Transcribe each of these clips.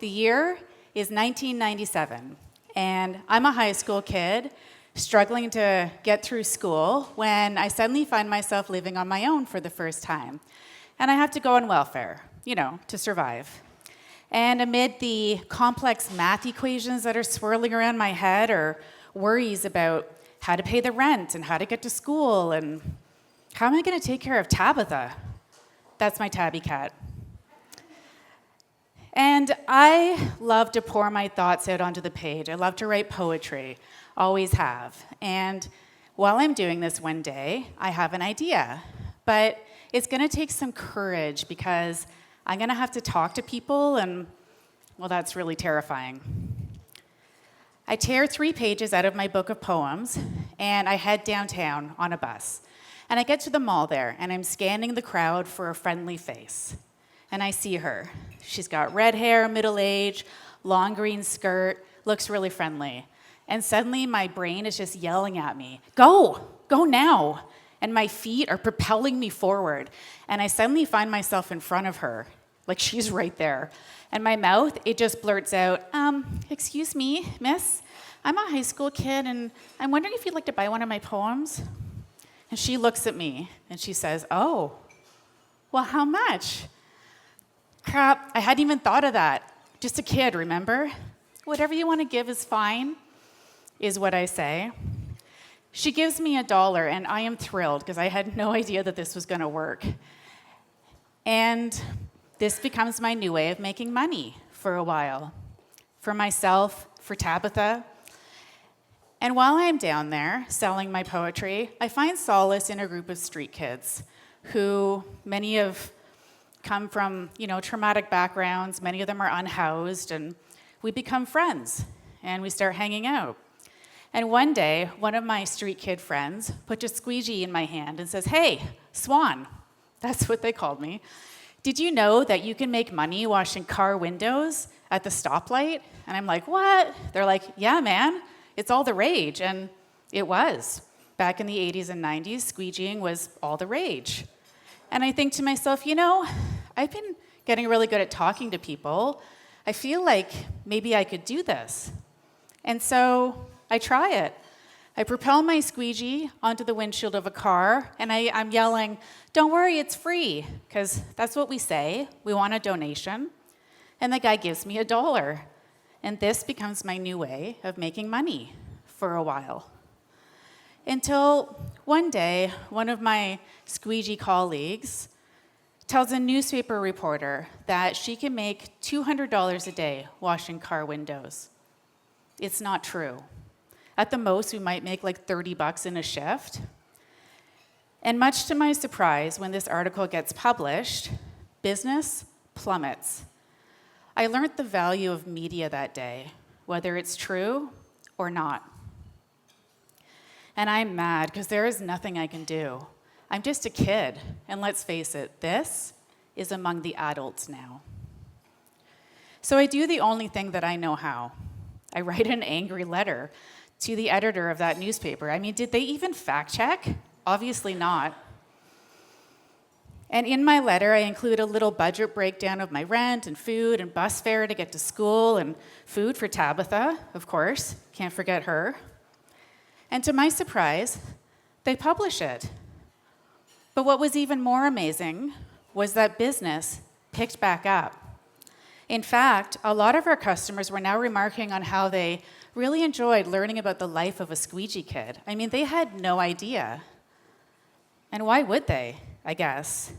The year is 1997, and I'm a high school kid struggling to get through school when I suddenly find myself living on my own for the first time. And I have to go on welfare, to survive. And amid the complex math equations that are swirling around my head are worries about how to pay the rent and how to get to school and how am I going to take care of Tabitha? That's my tabby cat. And I love to pour my thoughts out onto the page. I love to write poetry, always have. And while I'm doing this one day, I have an idea. But it's going to take some courage because I'm going to have to talk to people, and, well, that's really terrifying. I tear 3 pages out of my book of poems, and I head downtown on a bus. And I get to the mall there, and I'm scanning the crowd for a friendly face. And I see her. She's got red hair, middle age, long green skirt, looks really friendly. And suddenly my brain is just yelling at me, go now. And my feet are propelling me forward. And I suddenly find myself in front of her, like she's right there. And my mouth, it just blurts out, excuse me, miss, I'm a high school kid and I'm wondering if you'd like to buy one of my poems. And she looks at me and she says, oh, well, how much? Crap, I hadn't even thought of that. Just a kid, remember? Whatever you want to give is fine, is what I say. She gives me $1, and I am thrilled because I had no idea that this was going to work. And this becomes my new way of making money for a while, for myself, for Tabitha. And while I'm down there selling my poetry, I find solace in a group of street kids who many have come from, traumatic backgrounds. Many of them are unhoused, and we become friends, and we start hanging out. And one day, one of my street kid friends put a squeegee in my hand and says, hey, Swan, that's what they called me. Did you know that you can make money washing car windows at the stoplight? And I'm like, what? They're like, yeah, man, it's all the rage. And it was. Back in the 80s and 90s, squeegeeing was all the rage. And I think to myself, I've been getting really good at talking to people. I feel like maybe I could do this. And so I try it. I propel my squeegee onto the windshield of a car, and I'm yelling, don't worry, it's free, because that's what we say. We want a donation. And the guy gives me $1. And this becomes my new way of making money for a while. Until one day, one of my squeegee colleagues tells a newspaper reporter that she can make $200 a day washing car windows. It's not true. At the most, we might make like $30 in a shift. And much to my surprise, when this article gets published, business plummets. I learned the value of media that day, whether it's true or not. And I'm mad because there is nothing I can do. I'm just a kid, and let's face it, this is among the adults now. So I do the only thing that I know how. I write an angry letter to the editor of that newspaper. I mean, did they even fact check? Obviously not. And in my letter, I include a little budget breakdown of my rent and food and bus fare to get to school and food for Tabitha, of course. Can't forget her. And to my surprise, they publish it. But what was even more amazing was that business picked back up. In fact, a lot of our customers were now remarking on how they really enjoyed learning about the life of a squeegee kid. I mean, they had no idea. And why would they, I guess?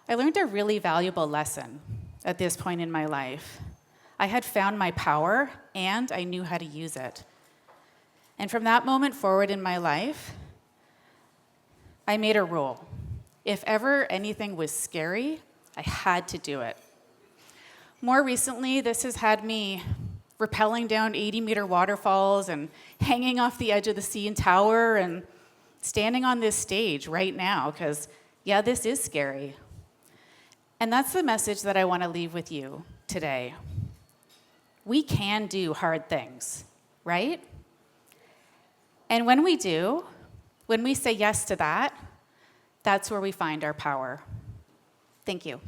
I learned a really valuable lesson at this point in my life. I had found my power, and I knew how to use it. And from that moment forward in my life, I made a rule. If ever anything was scary, I had to do it. More recently, this has had me rappelling down 80-meter waterfalls and hanging off the edge of the CN Tower and standing on this stage right now, because, yeah, this is scary. And that's the message that I want to leave with you today. We can do hard things, right? And when we do, when we say yes to that, that's where we find our power. Thank you.